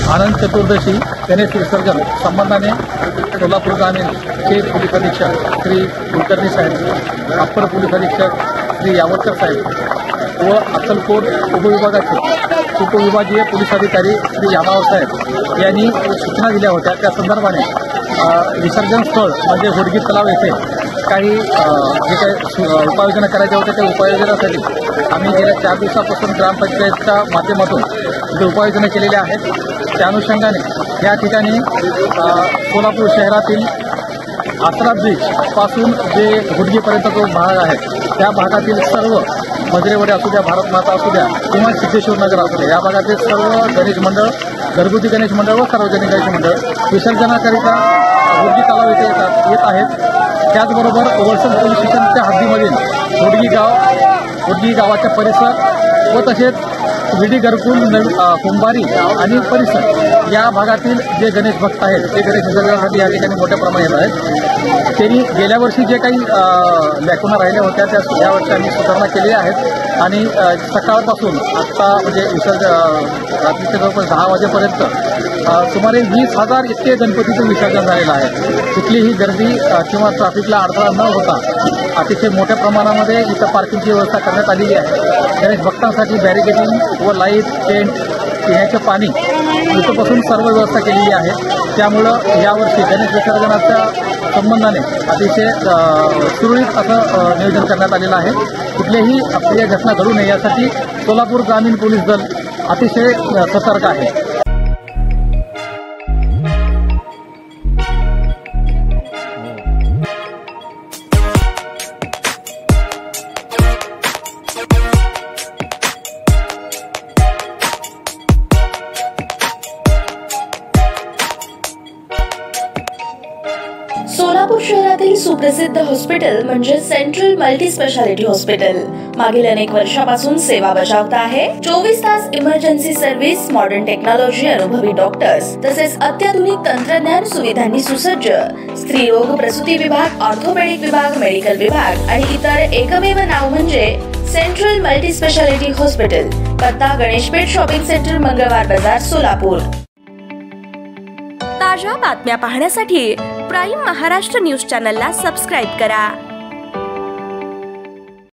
अनंत चतुर्दशी गणेश विसर्जन संबंधाने सोलापूर ग्रामीणचे पोलीस अधीक्षक श्री कुलकर्णी साहेब, अप्पर पोलीस अधीक्षक श्री यावतकर साहेब व अक्कलकोट उपविभागाचे उपविभागीय पोलीस अधिकारी श्री यामावर साहेब यांनी सूचना दिल्या होत्या। त्या संदर्भाने विसर्जन स्थळ म्हणजे हुडगी तलाव येथे काही जे काही उपाययोजना करायच्या होत्या त्या उपाययोजनासाठी आम्ही गेल्या 4 दिवसापासून ग्रामपंचायतच्या माध्यमातून जे उपाययोजना केलेल्या आहेत त्या अनुषंगाने या ठिकाणी सोलापूर शहरातील आसरा ब्रिज पासून जे हुडगीपर्यंत जो भाग आहे त्या भागातील सर्व मजरेवाडी असू द्या, भारत माता असू द्या किंवा सिद्धेश्वर नगर असू द्या, या भागातील सर्व गणेश मंडळ, घरगुती गणेश मंडळ व सार्वजनिक गणेश मंडळ विसर्जनाकरिता हुडगी तलाव येथे येत आहेत। त्याचबरोबर वळसंग पोलीस स्टेशनच्या हद्दीमधील हुडगी गावाचा परिसर व तसेच विडी घरकुल कुंभारी आणि परिसर या भागातील जे गणेश भक्त आहेत ते गणेश विसर्जनासाठी या ठिकाणी मोठ्या प्रमाणात येत आहेत। त्यांनी गेल्या वर्षी जे काही लॅकुना राहिल्या होत्या त्या यावर्षी आम्ही सुधारणा केली आहेत आणि सकाळपासून आत्ता म्हणजे रात्रीच्या जवळपास 10 वाजेपर्यंत सुमारे 20,000 इतके गणपतीचं विसर्जन झालेलं आहे। कुठलीही गर्दी किंवा ट्रॅफिकला अडथळा न होता अतिशय मोठ्या प्रमाणामध्ये इथं पार्किंगची व्यवस्था करण्यात आलेली आहे। गणेश भक्तांसाठी बॅरिकेडिंग व लाईट, टेंट, पिण्याचे पाणी इथपासून सर्व व्यवस्था केलेली आहे। त्यामुळं यावर्षी गणेश विसर्जनाच्या संबंधाने अतिशय सुरळीत असं नियोजन करण्यात आलेलं आहे। कुठल्याही अप्रिय घटना घडू नये यासाठी सोलापूर ग्रामीण पोलीस दल अतिशय सतर्क आहे। सोलापूर शहरातील सुप्रसिद्ध हॉस्पिटल म्हणजे सेंट्रल मल्टी स्पेशालिटी हॉस्पिटल मागील अनेक वर्षापासून सेवा बजावत आहे। 24 तास इमर्जन्सी सर्व्हिस, मॉडर्न टेक्नॉलॉजी, अनुभवी डॉक्टर्स तसेच अत्याधुनिक तंत्रज्ञान सुविधांनी सुसज्ज स्त्रीरोग, प्रसूती विभाग, ऑर्थोपेडिक विभाग, मेडिकल विभाग आणि इतर एकमेव नाव म्हणजे सेंट्रल मल्टी स्पेशालिटी हॉस्पिटल। पत्ता गणेशपेठ शॉपिंग सेंटर, मंगळवार बाजार, सोलापूर। ताज्या बातम्या पाहण्यासाठी प्राईम महाराष्ट्र न्यूज चॅनलला सबस्क्राईब करा।